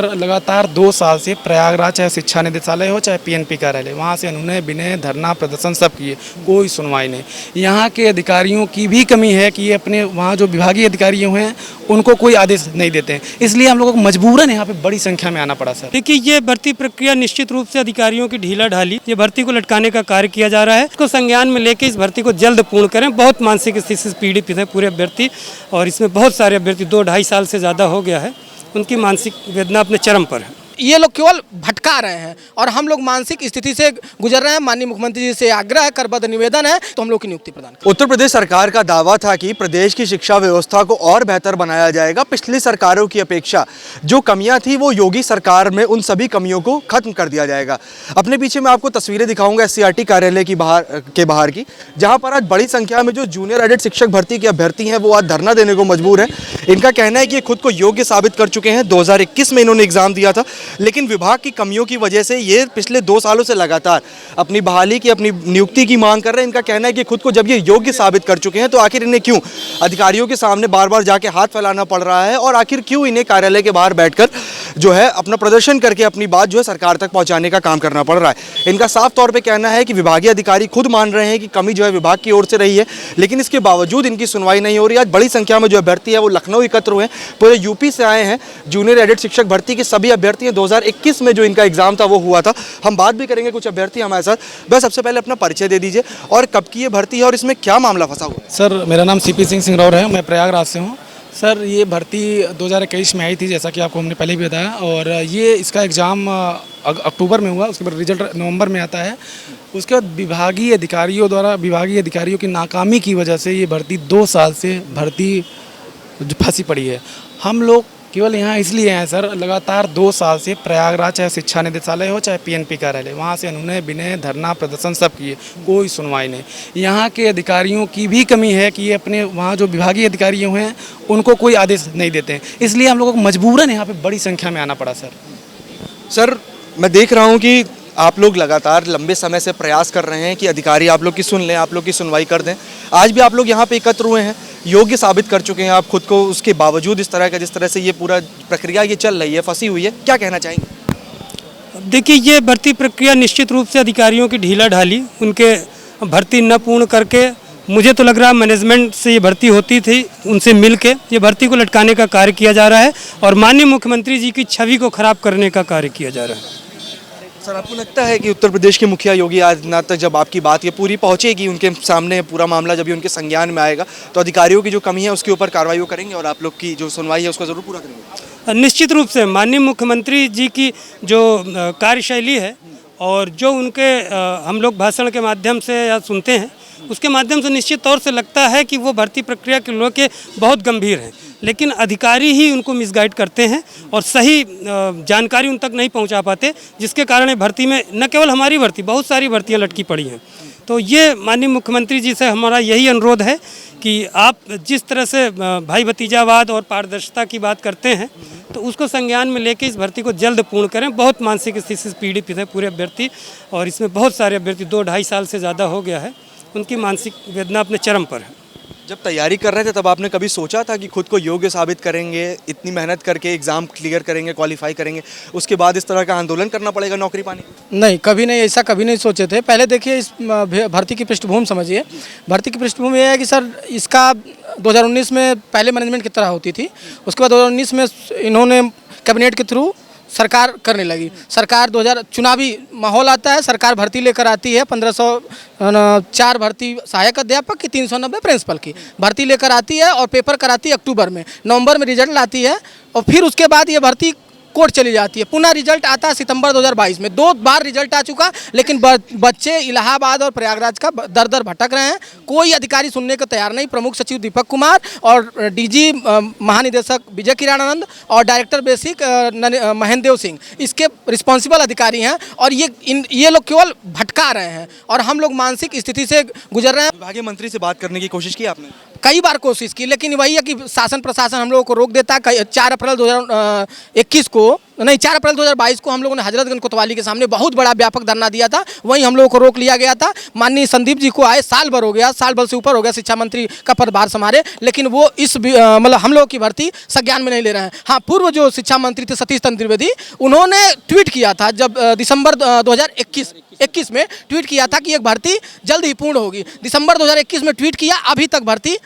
लगातार 2 साल से प्रयागराज चाहे शिक्षा निदेशालय हो चाहे पीएनपी कार्यालय, वहाँ से अनुनय विनय धरना प्रदर्शन सब किए, कोई सुनवाई नहीं। यहाँ के अधिकारियों की भी कमी है कि ये अपने वहाँ जो विभागीय अधिकारी हैं उनको कोई आदेश नहीं देते हैं, इसलिए हम लोगों को मजबूरन यहाँ पे बड़ी संख्या में आना पड़ा सर। देखिए, ये भर्ती प्रक्रिया निश्चित रूप से अधिकारियों की ढीला ढाली, ये भर्ती को लटकाने का कार्य किया जा रहा है। इसको संज्ञान में लेकर इस भर्ती को जल्द पूर्ण करें। बहुत मानसिक स्थिति से पीड़ित है पूरे अभ्यर्थी, और इसमें बहुत सारे अभ्यर्थी 2-2.5 साल से ज़्यादा हो गया है, उनकी मानसिक वेदना अपने चरम पर है। ये लोग केवल भटका रहे हैं और हम लोग मानसिक स्थिति से गुजर रहे हैं। माननीय मुख्यमंत्री जी से आग्रह करबद्ध निवेदन है तो हम लोग की नियुक्ति प्रदान करें। उत्तर प्रदेश सरकार का दावा था कि प्रदेश की शिक्षा व्यवस्था को और बेहतर बनाया जाएगा। पिछली सरकारों की अपेक्षा जो कमियां थी वो योगी सरकार में उन सभी कमियों को खत्म कर दिया जाएगा। अपने पीछे मैं आपको तस्वीरें दिखाऊंगा एससीईआरटी कार्यालय की बाहर की, जहां पर आज बड़ी संख्या में जो जूनियर एडेड शिक्षक भर्ती के अभ्यर्थी हैं वो आज धरना देने को मजबूर है। इनका कहना है कि खुद को योग्य साबित कर चुके हैं। 2021 में इन्होंने एग्जाम दिया था, लेकिन विभाग की कमियों की वजह से ये पिछले 2 सालों से लगातार अपनी बहाली की, अपनी नियुक्ति की मांग कर रहे हैं। इनका कहना है कि खुद को जब ये योग्य साबित कर चुके हैं तो आखिर इन्हें क्यों अधिकारियों के सामने बार बार जाके हाथ फैलाना पड़ रहा है, और आखिर क्यों इन्हें कार्यालय के बाहर बैठकर जो है अपना प्रदर्शन करके अपनी बात जो है सरकार तक पहुंचाने का काम करना पड़ रहा है। इनका साफ तौर पर कहना है कि विभागीय अधिकारी खुद मान रहे हैं कि कमी जो है विभाग की ओर से रही है, लेकिन इसके बावजूद इनकी सुनवाई नहीं हो रही। आज बड़ी संख्या में जो अभ्यर्थी है वो लखनऊ एकत्र हुए, पूरे यूपी से आए हैं। जूनियर एडेड शिक्षक भर्ती के सभी अभ्यर्थी हैं। 2021 में जो इनका एग्जाम था वो हुआ था। हम बात भी करेंगे कुछ अभ्यर्थी हमारे साथ। बस सबसे पहले अपना परिचय दे दीजिए और कब की ये भर्ती है और इसमें क्या मामला फंसा हुआ है। सर, मेरा नाम सीपी सिंह सिंगरौर है, मैं प्रयागराज से हूँ। सर, ये भर्ती 2021 में आई थी, जैसा कि आपको हमने पहले भी बताया, और ये इसका एग्ज़ाम अक्टूबर में हुआ। उसके बाद रिजल्ट नवंबर में आता है। उसके बाद विभागीय अधिकारियों की नाकामी की वजह से ये भर्ती 2 साल से फंसी पड़ी है। हम लोग केवल यहाँ इसलिए हैं सर, लगातार 2 साल से प्रयागराज चाहे शिक्षा निदेशालय हो चाहे पीएनपी कार्यालय, वहाँ से अनुनय विनय धरना प्रदर्शन सब किए, कोई सुनवाई नहीं। यहाँ के अधिकारियों की भी कमी है कि ये अपने वहाँ जो विभागीय अधिकारी हैं उनको कोई आदेश नहीं देते हैं, इसलिए हम लोगों को मजबूरन यहाँ पे बड़ी संख्या में आना पड़ा सर। सर, मैं देख रहा हूँ कि आप लोग लगातार लंबे समय से प्रयास कर रहे हैं कि अधिकारी आप लोग की सुन लें, आप लोग की सुनवाई कर दें। आज भी आप लोग यहाँ पे एकत्र हुए हैं, योग्य साबित कर चुके हैं आप खुद को। उसके बावजूद इस तरह का, जिस तरह से ये पूरा प्रक्रिया ये चल रही है, फंसी हुई है, क्या कहना चाहेंगे? देखिए, ये भर्ती प्रक्रिया निश्चित रूप से अधिकारियों की ढीला ढाली, उनके भर्ती न पूर्ण करके, मुझे तो लग रहा है मैनेजमेंट से ये भर्ती होती थी, उनसे मिल के ये भर्ती को लटकाने का कार्य किया जा रहा है और माननीय मुख्यमंत्री जी की छवि को खराब करने का कार्य किया जा रहा है। सर, आपको लगता है कि उत्तर प्रदेश के मुखिया योगी आदित्यनाथ तक जब आपकी बात ये पूरी पहुंचेगी, उनके सामने पूरा मामला जब भी उनके संज्ञान में आएगा, तो अधिकारियों की जो कमी है उसके ऊपर कार्रवाई करेंगे और आप लोग की जो सुनवाई है उसको जरूर पूरा करेंगे? निश्चित रूप से माननीय मुख्यमंत्री जी की जो कार्यशैली है और जो उनके हम लोग भाषण के माध्यम से या सुनते हैं, उसके माध्यम से निश्चित तौर से लगता है कि वो भर्ती प्रक्रिया के लेके बहुत गंभीर हैं, लेकिन अधिकारी ही उनको मिसगाइड करते हैं और सही जानकारी उन तक नहीं पहुंचा पाते, जिसके कारण भर्ती में न केवल हमारी भर्ती, बहुत सारी भर्तियां लटकी पड़ी हैं। तो ये माननीय मुख्यमंत्री जी से हमारा यही अनुरोध है कि आप जिस तरह से भाई भतीजावाद और पारदर्शिता की बात करते हैं, तो उसको संज्ञान में लेकर इस भर्ती को जल्द पूर्ण करें। बहुत मानसिक स्थिति से पीड़ित है पूरे अभ्यर्थी, और इसमें बहुत सारे अभ्यर्थी 2-2.5 साल से ज़्यादा हो गया है, उनकी मानसिक वेदना अपने चरम पर है। जब तैयारी कर रहे थे तब आपने कभी सोचा था कि खुद को योग्य साबित करेंगे, इतनी मेहनत करके एग्जाम क्लियर करेंगे, क्वालिफाई करेंगे, उसके बाद इस तरह का आंदोलन करना पड़ेगा नौकरी पाने? नहीं, कभी नहीं, ऐसा कभी नहीं सोचे थे। पहले देखिए, इस भर्ती की पृष्ठभूमि समझिए। भर्ती की पृष्ठभूमि ये है कि सर, इसका 2019 में पहले मैनेजमेंट की तरह होती थी, उसके बाद 2019 में इन्होंने कैबिनेट के थ्रू सरकार करने लगी। सरकार 2000 चुनावी माहौल आता है, सरकार भर्ती लेकर आती है। 1504 भर्ती सहायक अध्यापक की, 390 प्रिंसिपल की भर्ती लेकर आती है और पेपर कराती है अक्टूबर में। नवंबर में रिजल्ट लाती है और फिर उसके बाद ये भर्ती कोर्ट चली जाती है। पुनः रिजल्ट आता है सितंबर 2022 में। 2 बार रिजल्ट आ चुका, लेकिन बच्चे इलाहाबाद और प्रयागराज का दर दर भटक रहे हैं। कोई अधिकारी सुनने को तैयार नहीं। प्रमुख सचिव दीपक कुमार और डीजी महानिदेशक विजय किरणानंद और डायरेक्टर बेसिक महेंद्र देव सिंह इसके रिस्पॉन्सिबल अधिकारी हैं, और ये लोग केवल भटका रहे हैं और हम लोग मानसिक स्थिति से गुजर रहे हैं। विभागीय मंत्री से बात करने की कोशिश की आपने? कई बार कोशिश की, लेकिन वही है कि शासन प्रशासन हम लोगों को रोक देता है। 4 अप्रैल 2021 को नहीं 4 अप्रैल 2022 को हम लोगों ने हजरतगंज कोतवाली के सामने बहुत बड़ा व्यापक धरना दिया था। वहीं हम लोगों को रोक लिया गया था। माननीय संदीप जी को आए साल भर हो गया, साल भर से ऊपर हो गया शिक्षा मंत्री का पदभार संभाले, लेकिन वो इस मतलब हम लोग की भर्ती संज्ञान में नहीं ले रहे हैं। हाँ, पूर्व जो शिक्षा मंत्री थे सतीश चंद्र द्विवेदी, उन्होंने ट्वीट किया था जब दिसंबर 2021 में ट्वीट किया था कि एक भर्ती जल्द ही पूर्ण होगी। दिसंबर 2021 में ट्वीट किया, अभी तक भर्ती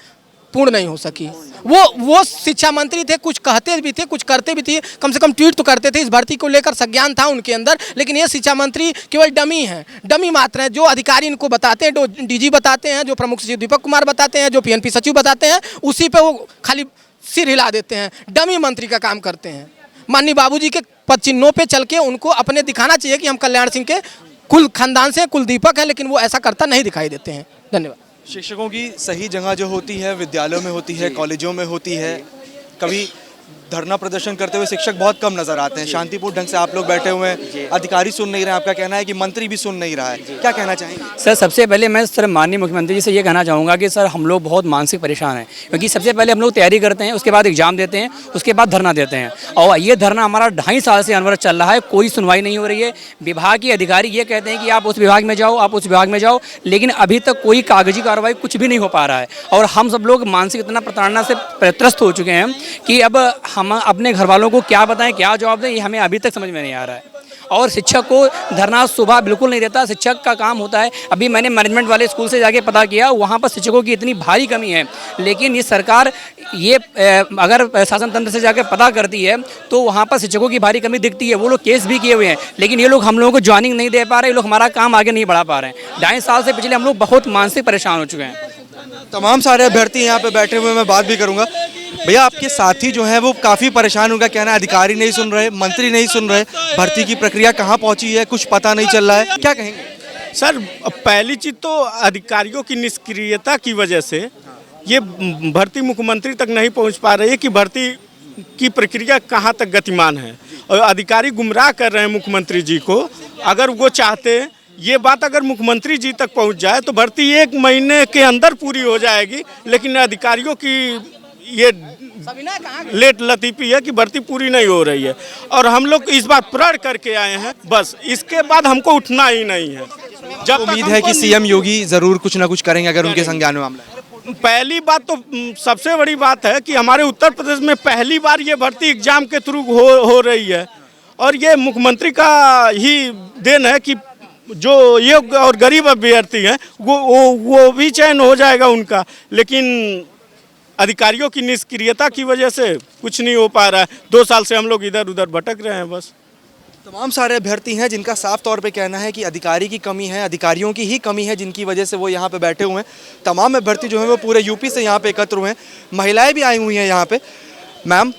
पूर्ण नहीं हो सकी। वो शिक्षा मंत्री थे, कुछ कहते भी थे, कुछ करते भी थे, कम से कम ट्वीट तो करते थे। इस भर्ती को लेकर संज्ञान था उनके अंदर, लेकिन ये शिक्षा मंत्री केवल डमी हैं, डमी मात्र हैं। जो अधिकारी इनको बताते हैं, जो डीजी बताते हैं, जो प्रमुख सचिव दीपक कुमार बताते हैं, जो पीएनपी सचिव बताते हैं, उसी पे वो खाली सिर हिला देते हैं, डमी मंत्री का काम करते हैं। माननीय बाबूजी के पद चिन्हों पे चल के उनको अपने दिखाना चाहिए कि हम कल्याण सिंह के कुल खानदान से कुल दीपक हैं, लेकिन वो ऐसा करता नहीं दिखाई देते हैं। धन्यवाद। शिक्षकों की सही जगह जो होती है विद्यालयों में होती है, कॉलेजों में होती है। कभी धरना प्रदर्शन करते हुए शिक्षक बहुत कम नजर आते हैं। शांतिपूर्ण ढंग से आप लोग बैठे हुए हैं, अधिकारी सुन नहीं रहे, आपका कहना है कि मंत्री भी सुन नहीं रहा है, क्या कहना चाहेंगे? सर सबसे पहले मैं सर माननीय मुख्यमंत्री जी से ये कहना चाहूँगा कि सर हम लोग बहुत मानसिक परेशान हैं, क्योंकि सबसे पहले हम लोग तैयारी करते हैं, उसके बाद एग्जाम देते हैं, उसके बाद धरना देते हैं, और ये धरना हमारा 2.5 साल से अनवरत चल रहा है, कोई सुनवाई नहीं हो रही है। विभाग के अधिकारी ये कहते हैं कि आप उस विभाग में जाओ, आप उस विभाग में जाओ, लेकिन अभी तक कोई कागजी कार्रवाई कुछ भी नहीं हो पा रहा है। और हम सब लोग मानसिक इतना प्रताड़ना से त्रस्त हो चुके हैं कि अब हम अपने घर वालों को क्या बताएं, क्या जवाब दें, ये हमें अभी तक समझ में नहीं आ रहा है। और शिक्षक को धरना सुबह बिल्कुल नहीं देता, शिक्षक का काम होता है। अभी मैंने मैनेजमेंट वाले स्कूल से जाके पता किया, वहाँ पर शिक्षकों की इतनी भारी कमी है, लेकिन ये सरकार ये अगर शासन तंत्र से जाकर पता करती है तो वहाँ पर शिक्षकों की भारी कमी दिखती है। वो लोग केस भी किए हुए हैं, लेकिन ये लोग हम लोगों को ज्वाइनिंग नहीं दे पा रहे, ये लोग हमारा काम आगे नहीं बढ़ा पा रहे हैं। 2.5 साल से पिछले हम लोग बहुत मानसिक परेशान हो चुके हैं। तमाम सारे अभ्यर्थी यहाँ पे बैठे हुए, मैं बात भी करूँगा। भैया आपके साथी जो हैं वो काफ़ी परेशान, उनका कहना है अधिकारी नहीं सुन रहे, मंत्री नहीं सुन रहे, भर्ती की प्रक्रिया कहाँ पहुँची है कुछ पता नहीं चल रहा है, क्या कहेंगे? सर पहली चीज़ तो अधिकारियों की निष्क्रियता की वजह से ये भर्ती मुख्यमंत्री तक नहीं पहुंच पा रही है कि भर्ती की प्रक्रिया कहां तक गतिमान है, और अधिकारी गुमराह कर रहे हैं मुख्यमंत्री जी को। अगर वो चाहते ये बात अगर मुख्यमंत्री जी तक पहुंच जाए तो भर्ती 1 महीने के अंदर पूरी हो जाएगी, लेकिन अधिकारियों की ये लेट लतीफ़ी है कि भर्ती पूरी नहीं हो रही है। और हम लोग इस बात प्रण करके आए हैं, बस इसके बाद हमको उठना ही नहीं है। जब उम्मीद है कि सीएम योगी जरूर कुछ ना कुछ करेंगे अगर उनके संज्ञान में मामला है। पहली बात तो सबसे बड़ी बात है कि हमारे उत्तर प्रदेश में पहली बार ये भर्ती एग्जाम के थ्रू हो रही है, और ये मुख्यमंत्री का ही देन है कि जो योग्य और गरीब अभ्यर्थी हैं वो भी चयन हो जाएगा उनका। लेकिन अधिकारियों की निष्क्रियता की वजह से कुछ नहीं हो पा रहा है। 2 साल से हम लोग इधर उधर भटक रहे हैं बस। तमाम सारे अभ्यर्थी हैं जिनका साफ तौर पे कहना है कि अधिकारी की कमी है, अधिकारियों की ही कमी है, जिनकी वजह से वो यहाँ पे बैठे हुए हैं। तमाम अभ्यर्थी जो हैं वो पूरे यूपी से यहाँ पे एकत्र हुए हैं, महिलाएं भी आई हुई हैं यहाँ पे। मैम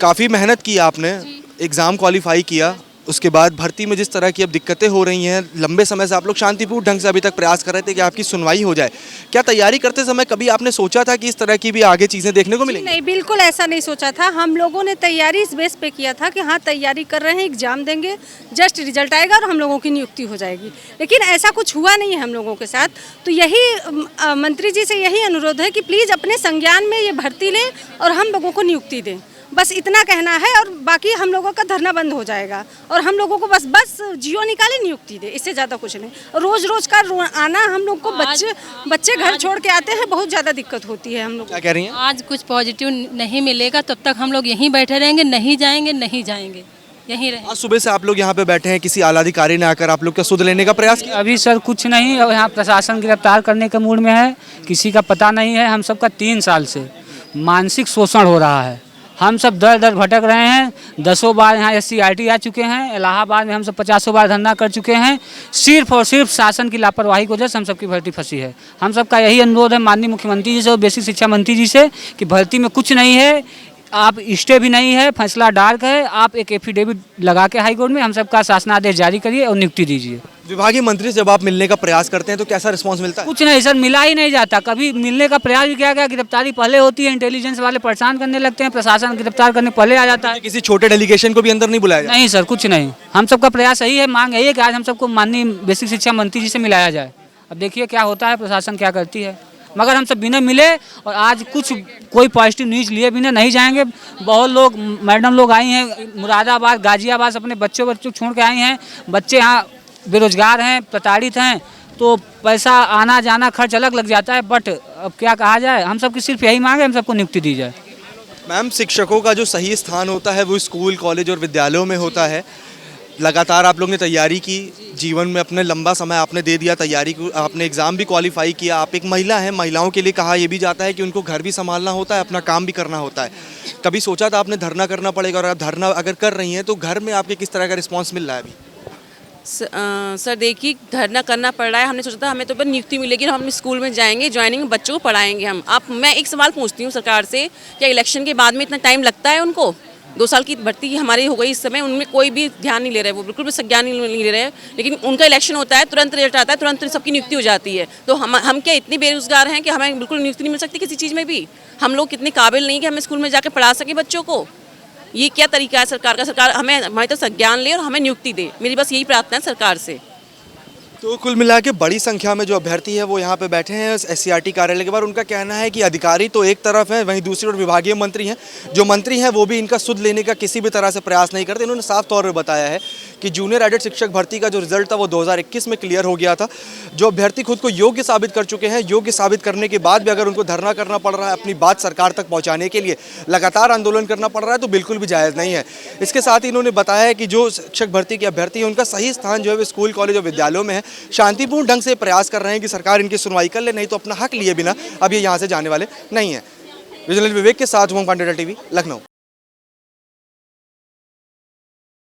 काफ़ी मेहनत की आपने, एग्ज़ाम क्वालिफाई किया, उसके बाद भर्ती में जिस तरह की अब दिक्कतें हो रही हैं, लंबे समय से आप लोग शांतिपूर्ण ढंग से अभी तक प्रयास कर रहे थे कि आपकी सुनवाई हो जाए, क्या तैयारी करते समय कभी आपने सोचा था कि इस तरह की भी आगे चीज़ें देखने को मिलेंगी? नहीं, बिल्कुल ऐसा नहीं सोचा था। हम लोगों ने तैयारी इस बेस पे किया था कि हाँ तैयारी कर रहे हैं, एग्जाम देंगे, जस्ट रिजल्ट आएगा और हम लोगों की नियुक्ति हो जाएगी, लेकिन ऐसा कुछ हुआ नहीं है हम लोगों के साथ। तो यही मंत्री जी से यही अनुरोध है कि प्लीज़ अपने संज्ञान में ये भर्ती लें और हम लोगों को नियुक्ति दें, बस इतना कहना है। और बाकी हम लोगों का धरना बंद हो जाएगा और हम लोगों को बस जियो निकाले, नियुक्ति दे, इससे ज़्यादा कुछ नहीं। रोज़ रोज़ का आना हम लोग को बच्चे घर छोड़ के आते हैं, बहुत ज़्यादा दिक्कत होती है हम लोग। क्या कह रही हैं? आज कुछ पॉजिटिव नहीं मिलेगा तब तक हम लोग यहीं बैठे रहेंगे, नहीं जाएंगे यहीं रहेंगे। आज सुबह से आप लोग यहाँ पे बैठे हैं, किसी आला अधिकारी ने आकर आप लोग का सुध लेने का प्रयास किया? अभी सर कुछ नहीं, यहाँ प्रशासन गिरफ्तार करने के मूड में है, किसी का पता नहीं है। हम सबका 3 साल से मानसिक शोषण हो रहा है, हम सब दर दर भटक रहे हैं। 10 बार यहाँ SCRT आ चुके हैं, इलाहाबाद में हम सब 50 बार धरना कर चुके हैं। सिर्फ और सिर्फ शासन की लापरवाही की वजह से हम सबकी भर्ती फंसी है। हम सबका यही अनुरोध है माननीय मुख्यमंत्री जी से और बेसिक शिक्षा मंत्री जी से कि भर्ती में कुछ नहीं है, आप स्टे भी नहीं है, फैसला डार्क है, आप एक एफिडेविट लगा के हाईकोर्ट में हम सबका शासनादेश जारी करिए और नियुक्ति दीजिए। विभागीय मंत्री से जब आप मिलने का प्रयास करते हैं तो कैसा रिस्पांस मिलता है? कुछ नहीं सर, मिला ही नहीं जाता। कभी मिलने का प्रयास भी किया गया, गिरफ्तारी पहले होती है, इंटेलिजेंस वाले परेशान करने लगते हैं, प्रशासन गिरफ्तार करने पहले आ जाता है। किसी छोटे डेलीगेशन को भी अंदर नहीं बुलाया जाता? नहीं सर, कुछ नहीं। हम सबका प्रयास यही है, मांग यही है कि आज हम सबको माननीय बेसिक शिक्षा मंत्री जी से मिलाया जाए। अब देखिए क्या होता है, प्रशासन क्या करती है। मगर हम सब बिना मिले और आज कुछ कोई पॉजिटिव न्यूज़ लिए बिना नहीं जाएंगे। बहुत लोग मैडम लोग आई हैं मुरादाबाद गाजियाबाद अपने बच्चों छोड़ के आई हैं। बच्चे यहाँ बेरोजगार हैं, प्रताड़ित हैं, तो पैसा आना जाना खर्च अलग लग जाता है। बट अब क्या कहा जाए, हम सबकी सिर्फ यही मांग है, हम सबको नियुक्ति दी जाए। मैम, शिक्षकों का जो सही स्थान होता है वो स्कूल, कॉलेज और विद्यालयों में होता है। लगातार आप लोग ने तैयारी की, जीवन में अपने लंबा समय आपने दे दिया तैयारी को, आपने एग्ज़ाम भी क्वालिफाई किया। आप एक महिला हैं, महिलाओं के लिए कहा यह भी जाता है कि उनको घर भी संभालना होता है, अपना काम भी करना होता है। कभी सोचा था आपने धरना करना पड़ेगा, और आप धरना अगर कर रही हैं तो घर में आपके किस तरह का रिस्पॉन्स मिल रहा है अभी? सर देखिए, धरना करना पड़ रहा है। हमने सोचा था हमें तो बस नियुक्ति मिलेगी, हम अपने स्कूल में जाएंगे, ज्वाइनिंग में बच्चों को पढ़ाएंगे हम। मैं एक सवाल पूछती हूँ सरकार से, क्या इलेक्शन के बाद में इतना टाइम लगता है उनको? 2 साल की भर्ती हमारी हो गई इस समय, उनमें कोई भी ध्यान नहीं ले रहे, वो बिल्कुल भी संज्ञान नहीं ले रहे। लेकिन उनका इलेक्शन होता है, तुरंत रिजल्ट आता है, तुरंत सबकी नियुक्ति हो जाती है। तो हम क्या इतने बेरोजगार हैं कि हमें बिल्कुल नियुक्ति नहीं मिल सकती किसी चीज़ में भी? हम लोग कितने काबिल नहीं कि हमें स्कूल में जाकर पढ़ा सकें बच्चों को? ये क्या तरीका है सरकार का? सरकार हमारी तो संज्ञान ले और हमें नियुक्ति दे, मेरी बस यही प्रार्थना है सरकार से। तो कुल मिला के बड़ी संख्या में जो अभ्यर्थी है वो यहाँ पे बैठे हैं SCRT कार्यालय के बाहर। उनका कहना है कि अधिकारी तो एक तरफ है, वहीं दूसरी ओर विभागीय मंत्री हैं। जो मंत्री हैं वो भी इनका सुध लेने का किसी भी तरह से प्रयास नहीं करते। इन्होंने साफ तौर पर बताया है कि जूनियर एडेड शिक्षक भर्ती का जो रिजल्ट था वो 2021 में क्लियर हो गया था। जो अभ्यर्थी खुद को योग्य साबित कर चुके हैं, योग्य साबित करने के बाद भी अगर उनको धरना करना पड़ रहा है, अपनी बात सरकार तक पहुँचाने के लिए लगातार आंदोलन करना पड़ रहा है, तो बिल्कुल भी जायज़ नहीं है। इसके साथ ही इन्होंने बताया है कि जो शिक्षक भर्ती के अभ्यर्थी हैं उनका सही स्थान जो है वो स्कूल, कॉलेज और विद्यालयों में है। शांतिपूर्ण ढंग से प्रयास कर रहे हैं कि सरकार इनकी सुनवाई कर ले, नहीं तो अपना हक लिए बिना अब ये यहाँ से जाने वाले नहीं है। विजिलेंस विवेक के साथ ओम पांडेय, टीवी, लखनऊ।